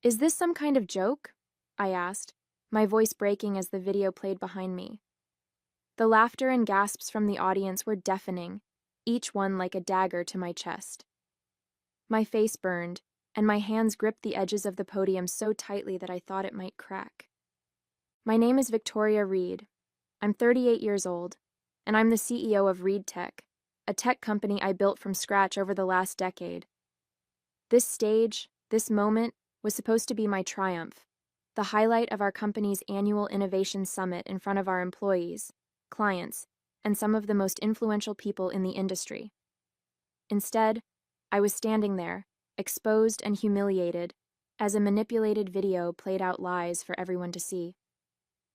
Is this some kind of joke? I asked, my voice breaking as the video played behind me. The laughter and gasps from the audience were deafening, each one like a dagger to my chest. My face burned, and my hands gripped the edges of the podium so tightly that I thought it might crack. My name is Victoria Reed. I'm 38 years old, and I'm the CEO of Reed Tech, a tech company I built from scratch over the last decade. This stage, this moment, was supposed to be my triumph, the highlight of our company's annual Innovation Summit in front of our employees, clients, and some of the most influential people in the industry. Instead, I was standing there, exposed and humiliated, as a manipulated video played out lies for everyone to see.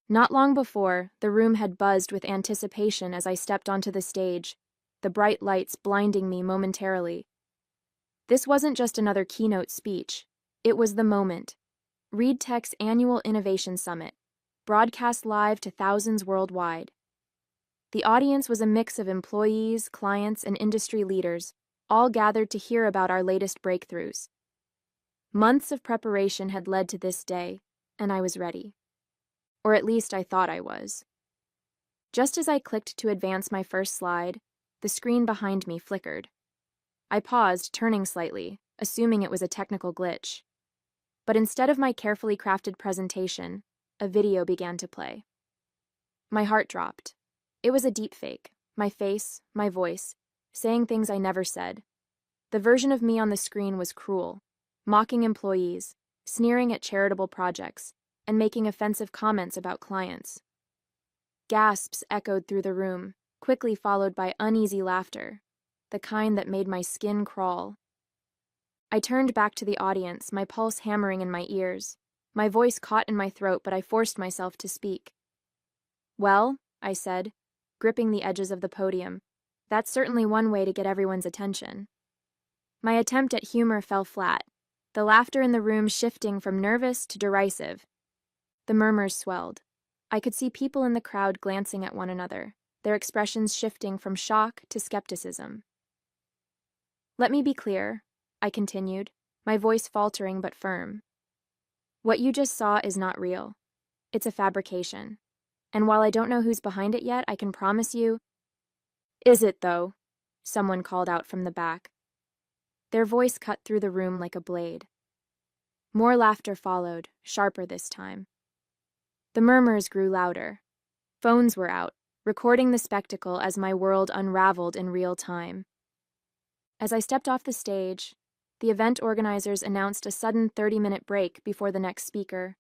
Not long before, the room had buzzed with anticipation as I stepped onto the stage, the bright lights blinding me momentarily. This wasn't just another keynote speech. It was the moment. Reed Tech's annual Innovation Summit, broadcast live to thousands worldwide. The audience was a mix of employees, clients, and industry leaders, all gathered to hear about our latest breakthroughs. Months of preparation had led to this day, and I was ready. Or at least I thought I was. Just as I clicked to advance my first slide, the screen behind me flickered. I paused, turning slightly, assuming it was a technical glitch. But instead of my carefully crafted presentation, a video began to play. My heart dropped. It was a deepfake, my face, my voice, saying things I never said. The version of me on the screen was cruel, mocking employees, sneering at charitable projects, and making offensive comments about clients. Gasps echoed through the room, quickly followed by uneasy laughter, the kind that made my skin crawl. I turned back to the audience, my pulse hammering in my ears. My voice caught in my throat, but I forced myself to speak. "Well," I said, gripping the edges of the podium, "that's certainly one way to get everyone's attention." My attempt at humor fell flat, the laughter in the room shifting from nervous to derisive. The murmurs swelled. I could see people in the crowd glancing at one another, their expressions shifting from shock to skepticism. "Let me be clear," I continued, my voice faltering but firm. "What you just saw is not real. It's a fabrication. And while I don't know who's behind it yet, I can promise you—" "Is it, though?" someone called out from the back. Their voice cut through the room like a blade. More laughter followed, sharper this time. The murmurs grew louder. Phones were out, recording the spectacle as my world unraveled in real time. As I stepped off the stage, the event organizers announced a sudden 30-minute break before the next speaker.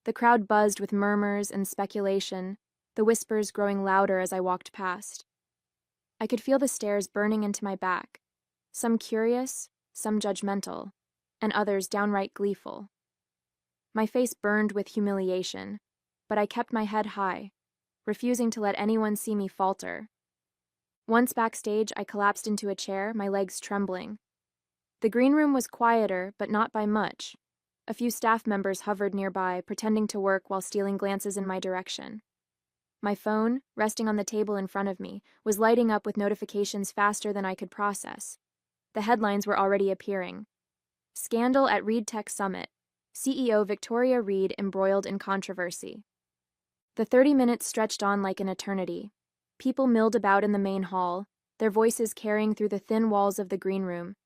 The crowd buzzed with murmurs and speculation, the whispers growing louder as I walked past. I could feel the stares burning into my back, some curious, some judgmental, and others downright gleeful. My face burned with humiliation, but I kept my head high, refusing to let anyone see me falter. Once backstage, I collapsed into a chair, my legs trembling. The green room was quieter, but not by much. A few staff members hovered nearby, pretending to work while stealing glances in my direction. My phone, resting on the table in front of me, was lighting up with notifications faster than I could process. The headlines were already appearing. "Scandal at Reed Tech Summit. CEO Victoria Reed embroiled in controversy." The 30 minutes stretched on like an eternity. People milled about in the main hall, their voices carrying through the thin walls of the green room.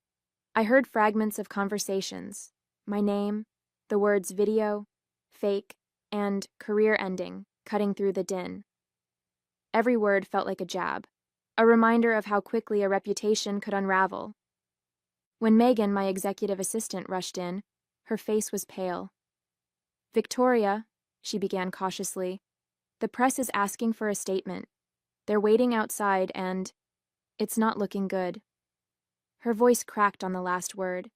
I heard fragments of conversations, my name, the words video, fake, and career ending cutting through the din. Every word felt like a jab, a reminder of how quickly a reputation could unravel. When Megan, my executive assistant, rushed in, her face was pale. "Victoria," she began cautiously, "the press is asking for a statement. They're waiting outside and it's not looking good." Her voice cracked on the last word,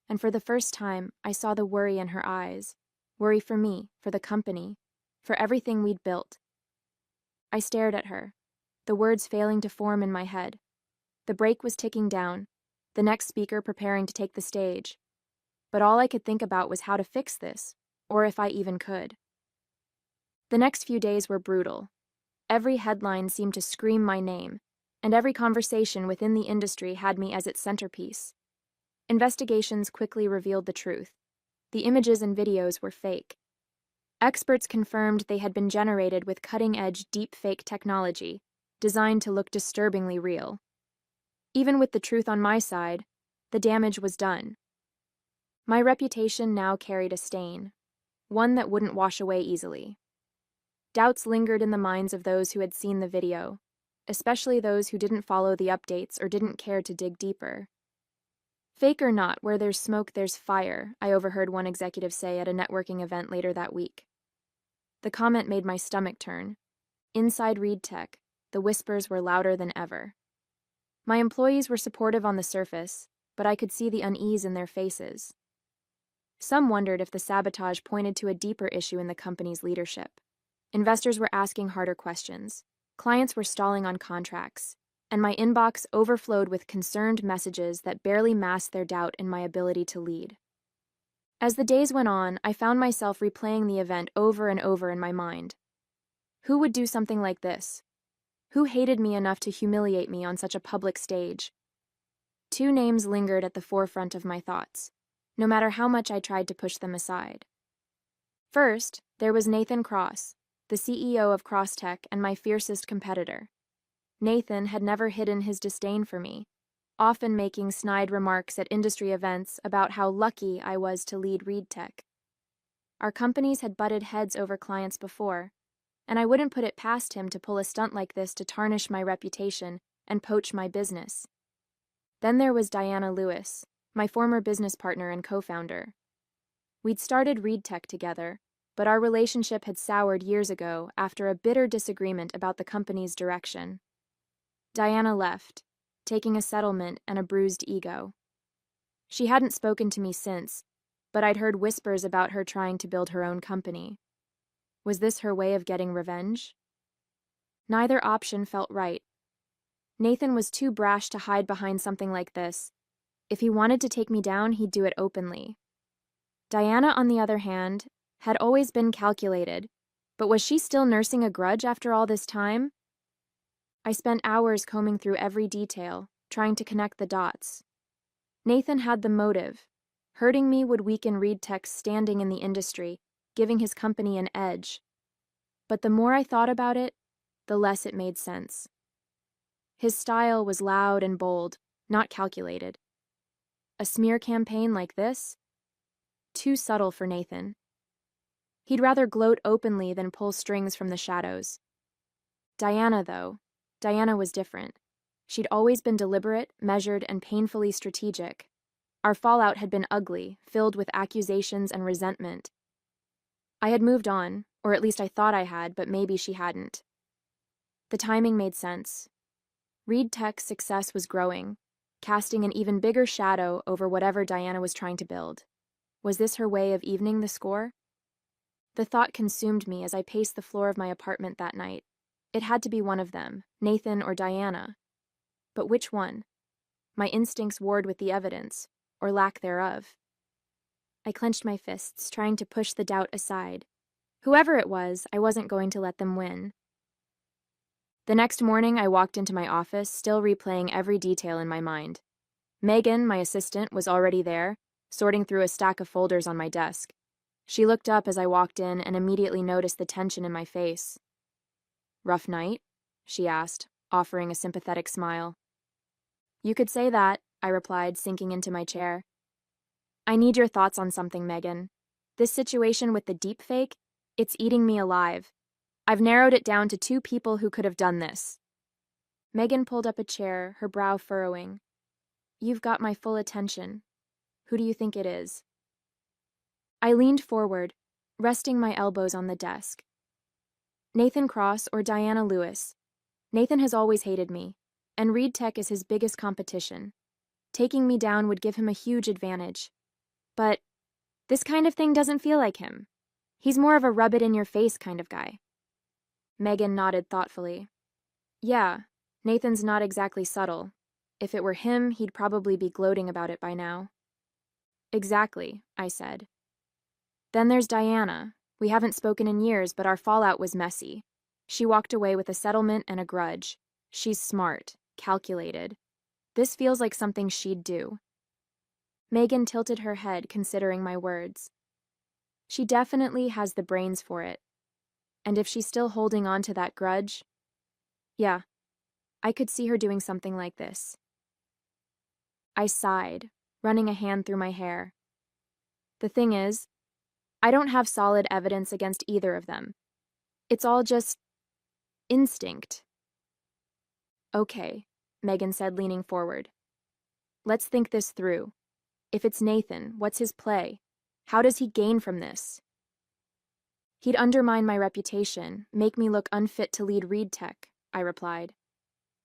and for the first time, I saw the worry in her eyes. Worry for me, for the company, for everything we'd built. I stared at her, the words failing to form in my head. The break was ticking down, the next speaker preparing to take the stage. But all I could think about was how to fix this, or if I even could. The next few days were brutal. Every headline seemed to scream my name, and every conversation within the industry had me as its centerpiece. Investigations quickly revealed the truth. The images and videos were fake. Experts confirmed they had been generated with cutting-edge deepfake technology, designed to look disturbingly real. Even with the truth on my side, the damage was done. My reputation now carried a stain, one that wouldn't wash away easily. Doubts lingered in the minds of those who had seen the video, especially those who didn't follow the updates or didn't care to dig deeper. Fake or not, where there's smoke, there's fire, I overheard one executive say at a networking event later that week. The comment made my stomach turn. Inside Reed Tech, the whispers were louder than ever. My employees were supportive on the surface, but I could see the unease in their faces. Some wondered if the sabotage pointed to a deeper issue in the company's leadership. Investors were asking harder questions. Clients were stalling on contracts, and my inbox overflowed with concerned messages that barely masked their doubt in my ability to lead. As the days went on, I found myself replaying the event over and over in my mind. Who would do something like this? Who hated me enough to humiliate me on such a public stage? Two names lingered at the forefront of my thoughts, no matter how much I tried to push them aside. First, there was Nathan Cross, the CEO of CrossTech and my fiercest competitor. Nathan had never hidden his disdain for me, often making snide remarks at industry events about how lucky I was to lead Reed Tech. Our companies had butted heads over clients before, and I wouldn't put it past him to pull a stunt like this to tarnish my reputation and poach my business. Then there was Diana Lewis, my former business partner and co-founder. We'd started Reed Tech together, but our relationship had soured years ago after a bitter disagreement about the company's direction. Diana left, taking a settlement and a bruised ego. She hadn't spoken to me since, but I'd heard whispers about her trying to build her own company. Was this her way of getting revenge? Neither option felt right. Nathan was too brash to hide behind something like this. If he wanted to take me down, he'd do it openly. Diana, on the other hand, had always been calculated, but was she still nursing a grudge after all this time? I spent hours combing through every detail, trying to connect the dots. Nathan had the motive. Hurting me would weaken Reed Tech's standing in the industry, giving his company an edge. But the more I thought about it, the less it made sense. His style was loud and bold, not calculated. A smear campaign like this? Too subtle for Nathan. He'd rather gloat openly than pull strings from the shadows. Diana, though, Diana was different. She'd always been deliberate, measured, and painfully strategic. Our fallout had been ugly, filled with accusations and resentment. I had moved on, or at least I thought I had, but maybe she hadn't. The timing made sense. Reed Tech's success was growing, casting an even bigger shadow over whatever Diana was trying to build. Was this her way of evening the score? The thought consumed me as I paced the floor of my apartment that night. It had to be one of them, Nathan or Diana. But which one? My instincts warred with the evidence, or lack thereof. I clenched my fists, trying to push the doubt aside. Whoever it was, I wasn't going to let them win. The next morning, I walked into my office, still replaying every detail in my mind. Megan, my assistant, was already there, sorting through a stack of folders on my desk. She looked up as I walked in and immediately noticed the tension in my face. "Rough night?" she asked, offering a sympathetic smile. "You could say that," I replied, sinking into my chair. "I need your thoughts on something, Megan. This situation with the deepfake, it's eating me alive. I've narrowed it down to 2 people who could have done this." Megan pulled up a chair, her brow furrowing. "You've got my full attention. Who do you think it is?" I leaned forward, resting my elbows on the desk. Nathan Cross or Diana Lewis. Nathan has always hated me, and Reed Tech is his biggest competition. Taking me down would give him a huge advantage. But this kind of thing doesn't feel like him. He's more of a rub-it-in-your-face kind of guy. Megan nodded thoughtfully. "Yeah, Nathan's not exactly subtle. If it were him, he'd probably be gloating about it by now." "Exactly," I said. "Then there's Diana. We haven't spoken in years, but our fallout was messy. She walked away with a settlement and a grudge. She's smart, calculated. This feels like something she'd do." Megan tilted her head, considering my words. She definitely has the brains for it. And if she's still holding on to that grudge, yeah, I could see her doing something like this. I sighed, running a hand through my hair. The thing is, I don't have solid evidence against either of them. It's all just instinct. Okay, Megan said, leaning forward. Let's think this through. If it's Nathan, what's his play? How does he gain from this? He'd undermine my reputation, make me look unfit to lead Reed Tech, I replied.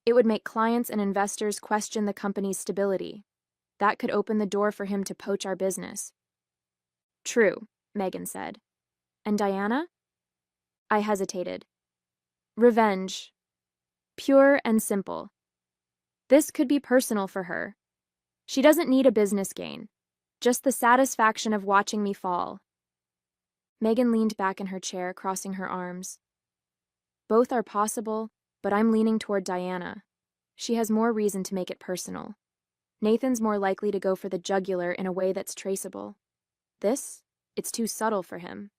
It would make clients and investors question the company's stability. That could open the door for him to poach our business. True, Megan said. And Diana? I hesitated. Revenge. Pure and simple. This could be personal for her. She doesn't need a business gain, just the satisfaction of watching me fall. Megan leaned back in her chair, crossing her arms. Both are possible, but I'm leaning toward Diana. She has more reason to make it personal. Nathan's more likely to go for the jugular in a way that's traceable. It's too subtle for him.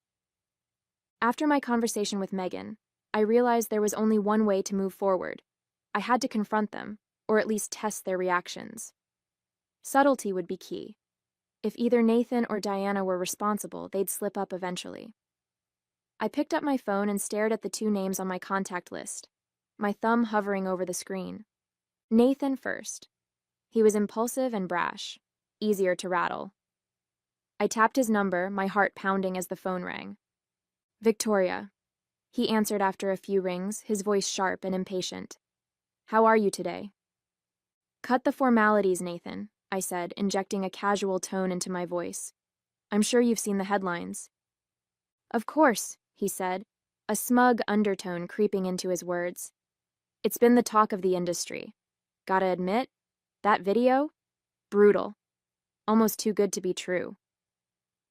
After my conversation with Megan, I realized there was only one way to move forward. I had to confront them, or at least test their reactions. Subtlety would be key. If either Nathan or Diana were responsible, they'd slip up eventually. I picked up my phone and stared at the two names on my contact list, my thumb hovering over the screen. Nathan first. He was impulsive and brash, easier to rattle. I tapped his number, my heart pounding as the phone rang. Victoria. He answered after a few rings, his voice sharp and impatient. How are you today? Cut the formalities, Nathan, I said, injecting a casual tone into my voice. I'm sure you've seen the headlines. Of course, he said, a smug undertone creeping into his words. It's been the talk of the industry. Gotta admit, that video? Brutal. Almost too good to be true.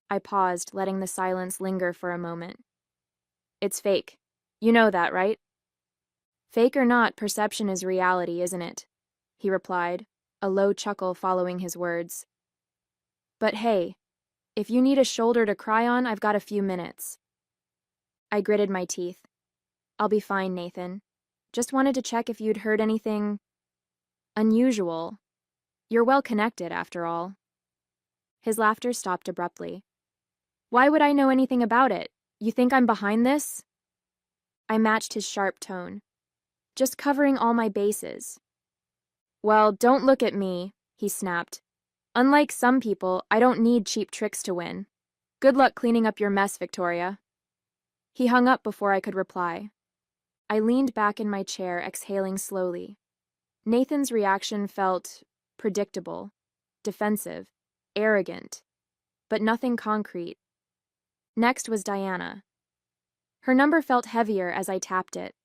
I paused, letting the silence linger for a moment. It's fake. You know that, right? Fake or not, perception is reality, isn't it? He replied, a low chuckle following his words. But hey, if you need a shoulder to cry on, I've got a few minutes. I gritted my teeth. I'll be fine, Nathan. Just wanted to check if you'd heard anything unusual. You're well connected, after all. His laughter stopped abruptly. Why would I know anything about it? You think I'm behind this? I matched his sharp tone. Just covering all my bases. Well, don't look at me, he snapped. Unlike some people, I don't need cheap tricks to win. Good luck cleaning up your mess, Victoria. He hung up before I could reply. I leaned back in my chair, exhaling slowly. Nathan's reaction felt predictable, defensive, arrogant, but nothing concrete. Next was Diana. Her number felt heavier as I tapped it,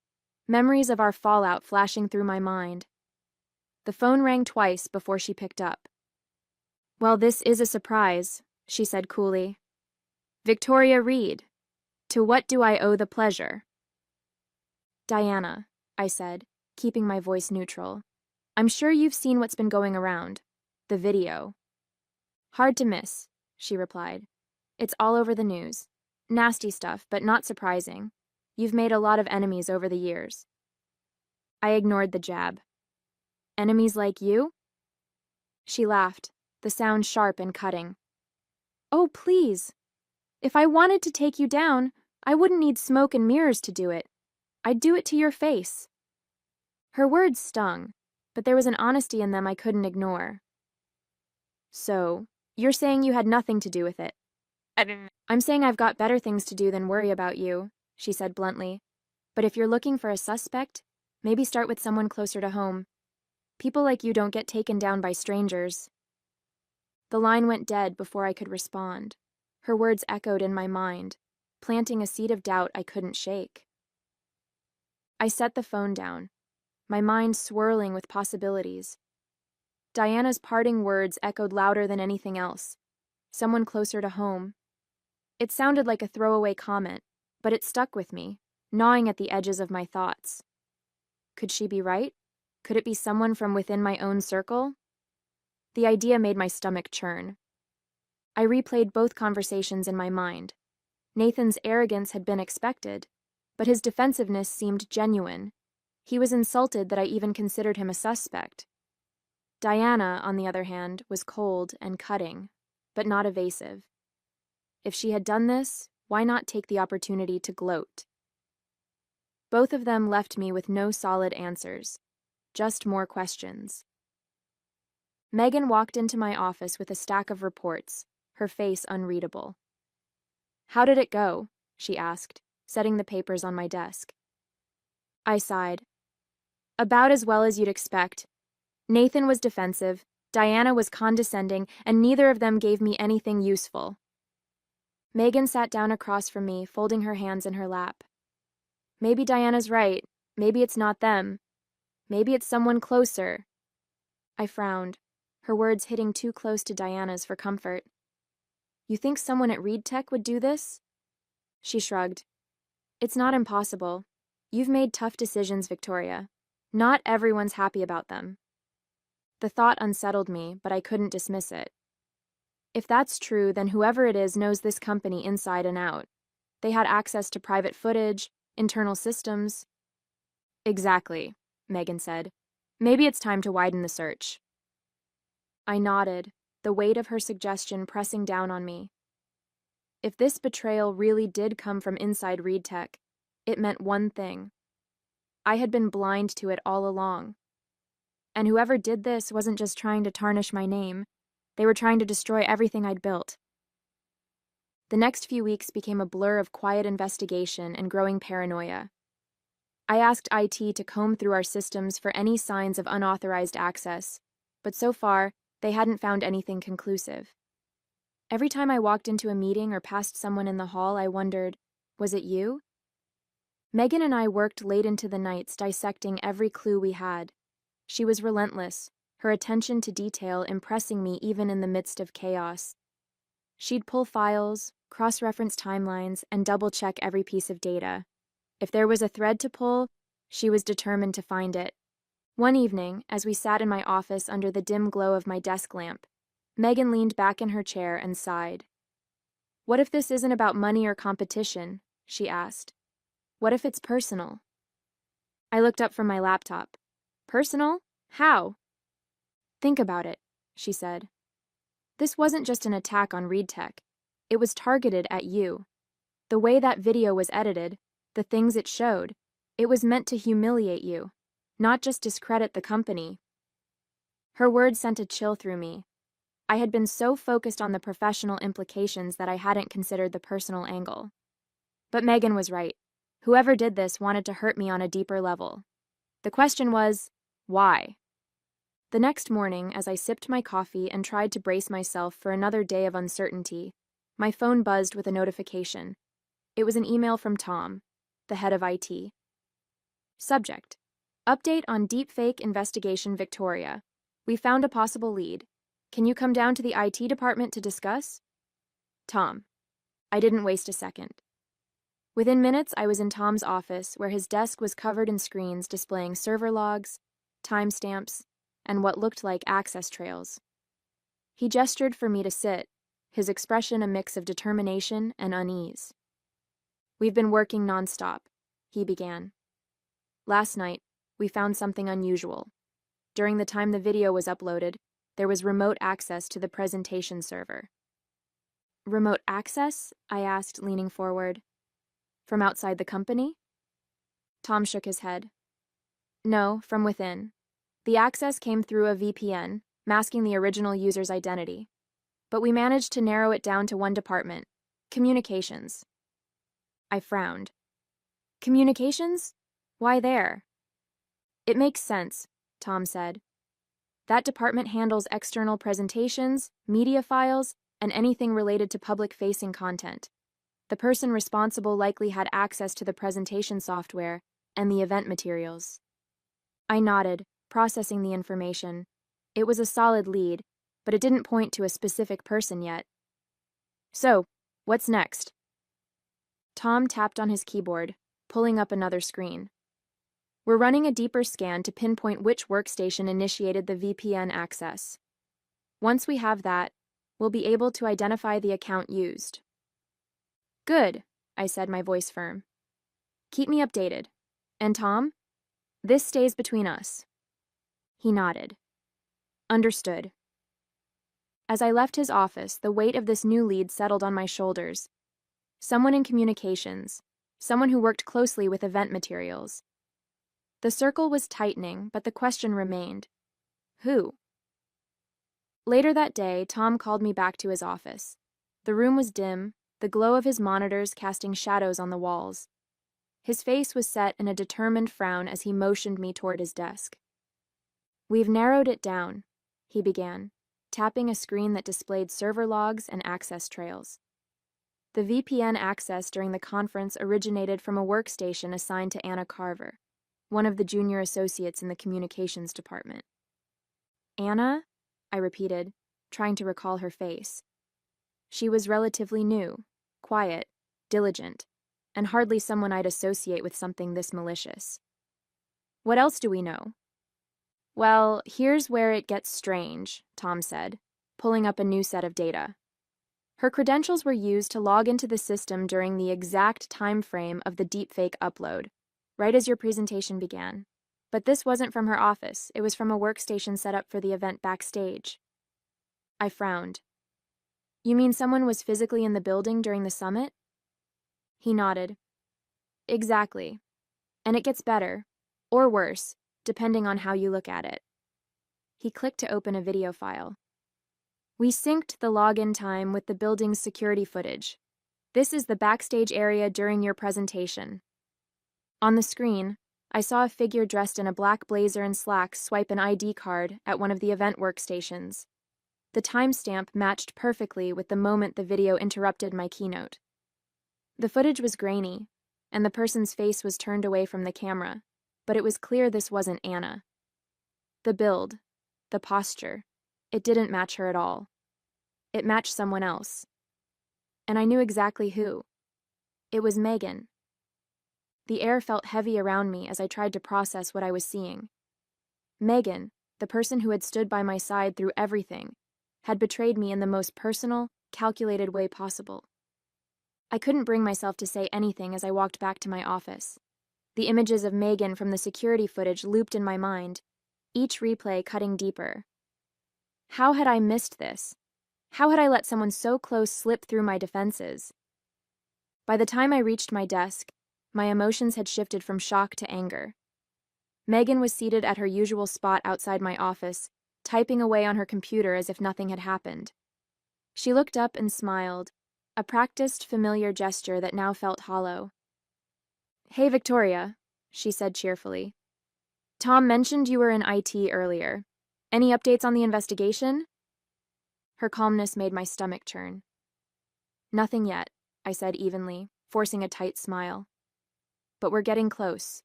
memories of our fallout flashing through my mind. The phone rang twice before she picked up. Well, this is a surprise, she said coolly. Victoria Reed. To what do I owe the pleasure? Diana, I said, keeping my voice neutral. I'm sure you've seen what's been going around. The video. Hard to miss, she replied. It's all over the news. Nasty stuff, but not surprising. You've made a lot of enemies over the years. I ignored the jab. Enemies like you? She laughed, the sound sharp and cutting. Oh, please. If I wanted to take you down, I wouldn't need smoke and mirrors to do it. I'd do it to your face. Her words stung, but there was an honesty in them I couldn't ignore. So, you're saying you had nothing to do with it? I'm saying I've got better things to do than worry about you, she said bluntly. But if you're looking for a suspect, maybe start with someone closer to home. People like you don't get taken down by strangers. The line went dead before I could respond. Her words echoed in my mind, planting a seed of doubt I couldn't shake. I set the phone down, my mind swirling with possibilities. Diana's parting words echoed louder than anything else. Someone closer to home. It sounded like a throwaway comment, but it stuck with me, gnawing at the edges of my thoughts. Could she be right? Could it be someone from within my own circle? The idea made my stomach churn. I replayed both conversations in my mind, Nathan's arrogance had been expected, but his defensiveness seemed genuine. He was insulted that I even considered him a suspect. Diana, on the other hand, was cold and cutting, but not evasive. If she had done this, why not take the opportunity to gloat? Both of them left me with no solid answers, just more questions. Megan walked into my office with a stack of reports, her face unreadable. "How did it go?" she asked, setting the papers on my desk. I sighed. "About as well as you'd expect. Nathan was defensive, Diana was condescending, and neither of them gave me anything useful." Megan sat down across from me, folding her hands in her lap. "Maybe Diana's right. Maybe it's not them. Maybe it's someone closer." I frowned, her words hitting too close to Diana's for comfort. "You think someone at Reed Tech would do this?" She shrugged. "It's not impossible. You've made tough decisions, Victoria. Not everyone's happy about them." The thought unsettled me, but I couldn't dismiss it. If that's true, then whoever it is knows this company inside and out. They had access to private footage, internal systems. "Exactly," Megan said. "Maybe it's time to widen the search." I nodded, the weight of her suggestion pressing down on me. If this betrayal really did come from inside Reed Tech, it meant one thing. I had been blind to it all along. And whoever did this wasn't just trying to tarnish my name. They were trying to destroy everything I'd built. The next few weeks became a blur of quiet investigation and growing paranoia. I asked IT to comb through our systems for any signs of unauthorized access, but so far, they hadn't found anything conclusive. Every time I walked into a meeting or passed someone in the hall, I wondered, was it you? Megan and I worked late into the nights dissecting every clue we had. She was relentless, her attention to detail impressing me even in the midst of chaos. She'd pull files, cross-reference timelines, and double-check every piece of data. If there was a thread to pull, she was determined to find it. One evening, as we sat in my office under the dim glow of my desk lamp, Megan leaned back in her chair and sighed. "What if this isn't about money or competition?" she asked. "What if it's personal?" I looked up from my laptop. "Personal? How?" "Think about it," she said. "This wasn't just an attack on Reed Tech. It was targeted at you. The way that video was edited, the things it showed, it was meant to humiliate you, not just discredit the company." Her words sent a chill through me. I had been so focused on the professional implications that I hadn't considered the personal angle. But Megan was right. Whoever did this wanted to hurt me on a deeper level. The question was, why? The next morning, as I sipped my coffee and tried to brace myself for another day of uncertainty, my phone buzzed with a notification. It was an email from Tom, the head of IT. Subject: Update on deepfake investigation, Victoria. We found a possible lead. Can you come down to the IT department to discuss? Tom. I didn't waste a second. Within minutes, I was in Tom's office, where his desk was covered in screens displaying server logs, timestamps, and what looked like access trails. He gestured for me to sit, his expression a mix of determination and unease. "We've been working nonstop," he began. "Last night, we found something unusual. During the time the video was uploaded, there was remote access to the presentation server." "Remote access?" I asked, leaning forward. "From outside the company?" Tom shook his head. "No, from within. The access came through a VPN, masking the original user's identity. But we managed to narrow it down to one department: communications." I frowned. "Communications? Why there?" "It makes sense," Tom said. "That department handles external presentations, media files, and anything related to public-facing content. The person responsible likely had access to the presentation software and the event materials." I nodded, processing the information. It was a solid lead, but it didn't point to a specific person yet. "So, what's next?" Tom tapped on his keyboard, pulling up another screen. "We're running a deeper scan to pinpoint which workstation initiated the VPN access. Once we have that, we'll be able to identify the account used." Good, I said, my voice firm. Keep me updated. And Tom? This stays between us. He nodded. Understood. As I left his office, the weight of this new lead settled on my shoulders. Someone in communications. Someone who worked closely with event materials. The circle was tightening, but the question remained. Who? Later that day, Tom called me back to his office. The room was dim, the glow of his monitors casting shadows on the walls. His face was set in a determined frown as he motioned me toward his desk. We've narrowed it down, he began, tapping a screen that displayed server logs and access trails. The VPN access during the conference originated from a workstation assigned to Anna Carver, one of the junior associates in the communications department. Anna? I repeated, trying to recall her face. She was relatively new, quiet, diligent, and hardly someone I'd associate with something this malicious. What else do we know? Well, here's where it gets strange, Tom said, pulling up a new set of data. Her credentials were used to log into the system during the exact time frame of the deepfake upload, right as your presentation began. But this wasn't from her office, it was from a workstation set up for the event backstage. I frowned. You mean someone was physically in the building during the summit? He nodded. Exactly. And it gets better, or worse, depending on how you look at it. He clicked to open a video file. We synced the login time with the building's security footage. This is the backstage area during your presentation. On the screen, I saw a figure dressed in a black blazer and slacks swipe an ID card at one of the event workstations. The timestamp matched perfectly with the moment the video interrupted my keynote. The footage was grainy, and the person's face was turned away from the camera, but it was clear this wasn't Anna. The build, the posture, it didn't match her at all. It matched someone else. And I knew exactly who. It was Megan. The air felt heavy around me as I tried to process what I was seeing. Megan, the person who had stood by my side through everything, had betrayed me in the most personal, calculated way possible. I couldn't bring myself to say anything as I walked back to my office. The images of Megan from the security footage looped in my mind, each replay cutting deeper. How had I missed this? How had I let someone so close slip through my defenses? By the time I reached my desk, my emotions had shifted from shock to anger. Megan was seated at her usual spot outside my office, typing away on her computer as if nothing had happened. She looked up and smiled, a practiced, familiar gesture that now felt hollow. Hey, Victoria, she said cheerfully. Tom mentioned you were in IT earlier. Any updates on the investigation? Her calmness made my stomach churn. Nothing yet, I said evenly, forcing a tight smile. But we're getting close.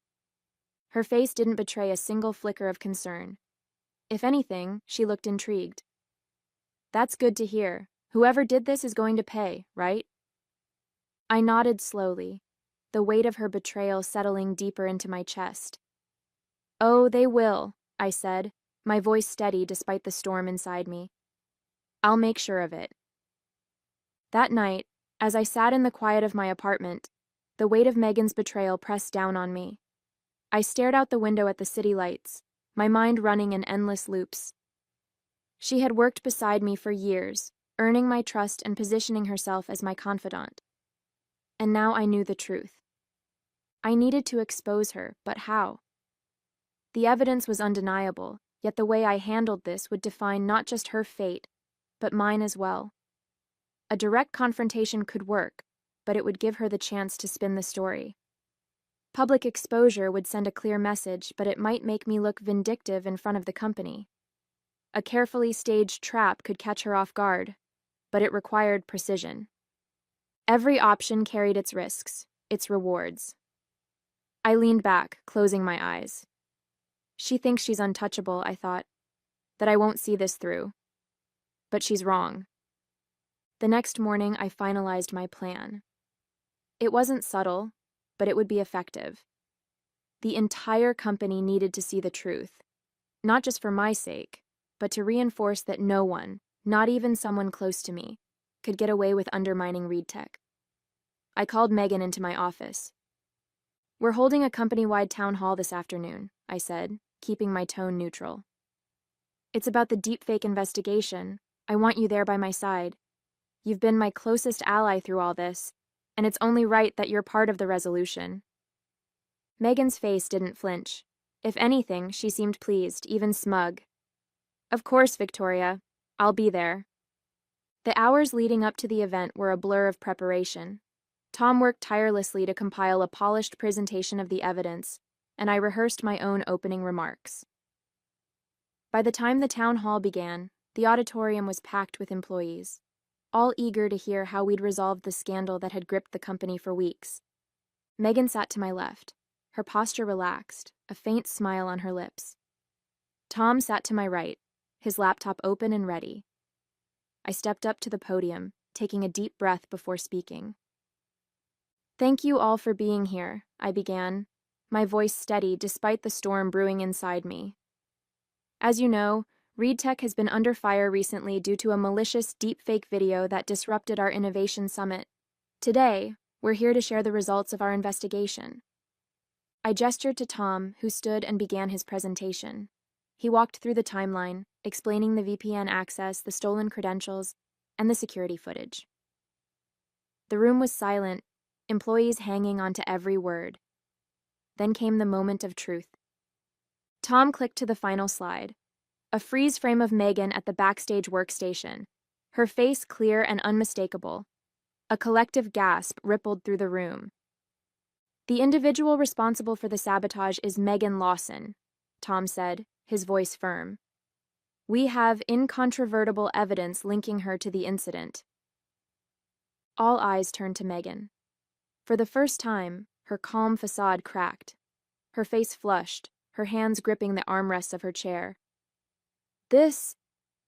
Her face didn't betray a single flicker of concern. If anything, she looked intrigued. That's good to hear. Whoever did this is going to pay, right? I nodded slowly, the weight of her betrayal settling deeper into my chest. Oh, they will, I said, my voice steady despite the storm inside me. I'll make sure of it. That night, as I sat in the quiet of my apartment, the weight of Megan's betrayal pressed down on me. I stared out the window at the city lights, my mind running in endless loops. She had worked beside me for years, earning my trust and positioning herself as my confidant. And now I knew the truth. I needed to expose her, but how? The evidence was undeniable, yet the way I handled this would define not just her fate, but mine as well. A direct confrontation could work, but it would give her the chance to spin the story. Public exposure would send a clear message, but it might make me look vindictive in front of the company. A carefully staged trap could catch her off guard, but it required precision. Every option carried its risks, its rewards. I leaned back, closing my eyes. She thinks she's untouchable, I thought, that I won't see this through. But she's wrong. The next morning, I finalized my plan. It wasn't subtle, but it would be effective. The entire company needed to see the truth, not just for my sake, but to reinforce that no one, not even someone close to me, could get away with undermining ReadTech. I called Megan into my office. "We're holding a company-wide town hall this afternoon," I said, keeping my tone neutral. "It's about the deepfake investigation. I want you there by my side. You've been my closest ally through all this, and it's only right that you're part of the resolution." Megan's face didn't flinch. If anything, she seemed pleased, even smug. "Of course, Victoria. I'll be there." The hours leading up to the event were a blur of preparation. Tom worked tirelessly to compile a polished presentation of the evidence, and I rehearsed my own opening remarks. By the time the town hall began, the auditorium was packed with employees, all eager to hear how we'd resolved the scandal that had gripped the company for weeks. Megan sat to my left, her posture relaxed, a faint smile on her lips. Tom sat to my right, his laptop open and ready. I stepped up to the podium, taking a deep breath before speaking. "Thank you all for being here," I began, my voice steady despite the storm brewing inside me. "As you know, ReadTech has been under fire recently due to a malicious deepfake video that disrupted our Innovation Summit. Today, we're here to share the results of our investigation." I gestured to Tom, who stood and began his presentation. He walked through the timeline, explaining the VPN access, the stolen credentials, and the security footage. The room was silent, employees hanging onto every word. Then came the moment of truth. Tom clicked to the final slide, a freeze frame of Megan at the backstage workstation, her face clear and unmistakable. A collective gasp rippled through the room. "The individual responsible for the sabotage is Megan Lawson," Tom said, his voice firm. "We have incontrovertible evidence linking her to the incident." All eyes turned to Megan. For the first time, her calm facade cracked. Her face flushed, her hands gripping the armrests of her chair. This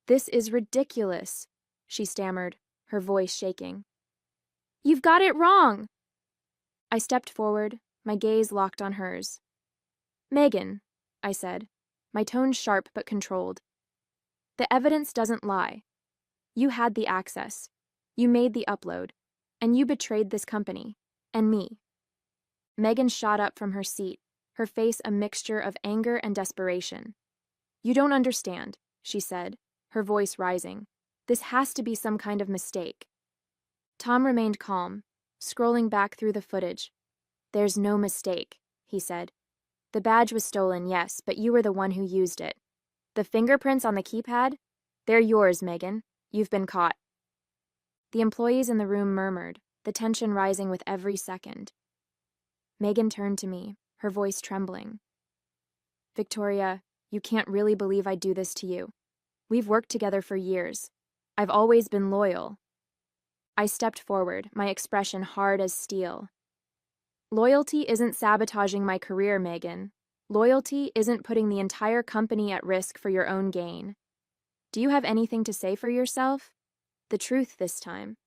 is ridiculous," she stammered, her voice shaking. "You've got it wrong!" I stepped forward, my gaze locked on hers. "Megan," I said, my tone sharp but controlled, "the evidence doesn't lie. You had the access. You made the upload. And you betrayed this company. And me." Megan shot up from her seat, her face a mixture of anger and desperation. "You don't understand," she said, her voice rising. "This has to be some kind of mistake." Tom remained calm, scrolling back through the footage. "There's no mistake," he said. "The badge was stolen, yes, but you were the one who used it. The fingerprints on the keypad? They're yours, Megan. You've been caught." The employees in the room murmured, the tension rising with every second. Megan turned to me, her voice trembling. "Victoria, you can't really believe I'd do this to you. We've worked together for years. I've always been loyal." I stepped forward, my expression hard as steel. "Loyalty isn't sabotaging my career, Megan. Loyalty isn't putting the entire company at risk for your own gain. Do you have anything to say for yourself? The truth this time."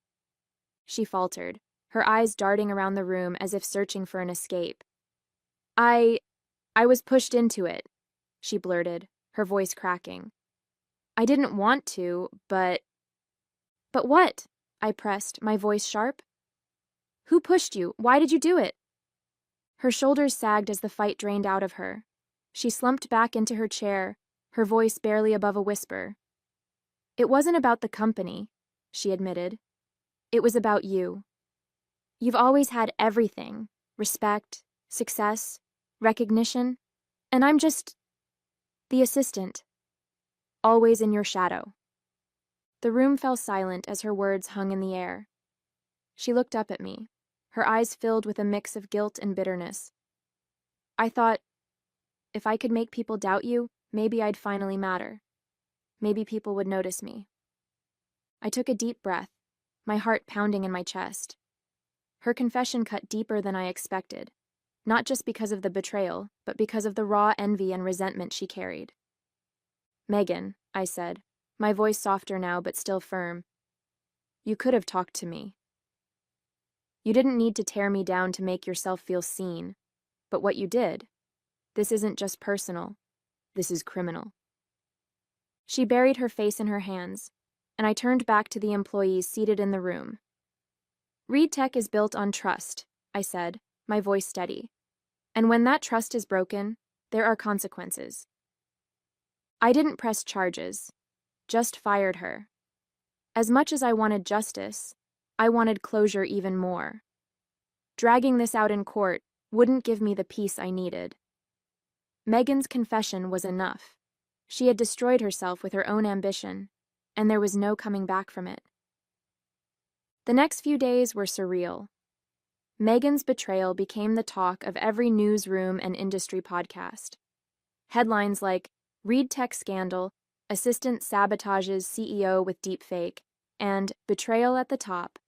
She faltered, her eyes darting around the room as if searching for an escape. I was pushed into it," she blurted, her voice cracking. "I didn't want to, but..." "But what?" I pressed, my voice sharp. "Who pushed you? Why did you do it?" Her shoulders sagged as the fight drained out of her. She slumped back into her chair, her voice barely above a whisper. "It wasn't about the company," she admitted. "It was about you. You've always had everything: respect, success, recognition, and I'm just the assistant, always in your shadow." The room fell silent as her words hung in the air. She looked up at me, her eyes filled with a mix of guilt and bitterness. "I thought, if I could make people doubt you, maybe I'd finally matter. Maybe people would notice me." I took a deep breath, my heart pounding in my chest. Her confession cut deeper than I expected, not just because of the betrayal, but because of the raw envy and resentment she carried. "Megan," I said, my voice softer now but still firm, "you could have talked to me. You didn't need to tear me down to make yourself feel seen, but what you did, this isn't just personal, this is criminal." She buried her face in her hands, and I turned back to the employees seated in the room. Reed Tech is built on trust, I said, my voice steady. And when that trust is broken, there are consequences. I didn't press charges, just fired her. As much as I wanted justice, I wanted closure even more. Dragging this out in court wouldn't give me the peace I needed. Megan's confession was enough. She had destroyed herself with her own ambition, and there was no coming back from it. The next few days were surreal. Megan's betrayal became the talk of every newsroom and industry podcast. Headlines like, Reed Tech Scandal, Assistant Sabotages CEO with Deepfake, and Betrayal at the Top,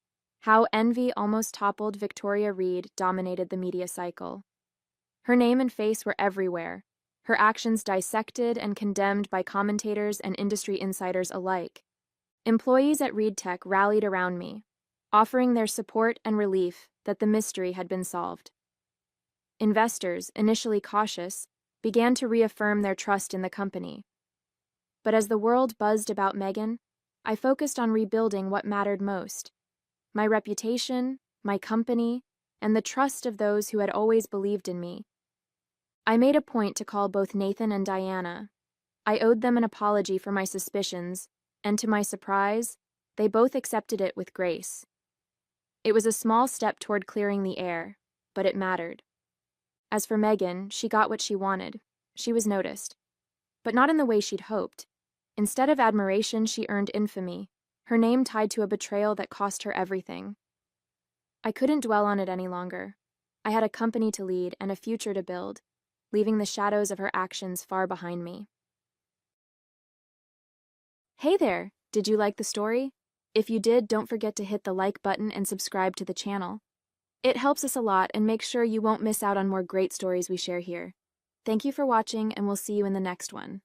How Envy Almost Toppled Victoria Reed dominated the media cycle. Her name and face were everywhere, her actions dissected and condemned by commentators and industry insiders alike. Employees at Reed Tech rallied around me, offering their support and relief that the mystery had been solved. Investors, initially cautious, began to reaffirm their trust in the company. But as the world buzzed about Megan, I focused on rebuilding what mattered most: my reputation, my company, and the trust of those who had always believed in me. I made a point to call both Nathan and Diana. I owed them an apology for my suspicions, and to my surprise, they both accepted it with grace. It was a small step toward clearing the air, but it mattered. As for Megan, she got what she wanted. She was noticed. But not in the way she'd hoped. Instead of admiration, she earned infamy, her name tied to a betrayal that cost her everything. I couldn't dwell on it any longer. I had a company to lead and a future to build, leaving the shadows of her actions far behind me. Hey there! Did you like the story? If you did, don't forget to hit the like button and subscribe to the channel. It helps us a lot and makes sure you won't miss out on more great stories we share here. Thank you for watching, and we'll see you in the next one.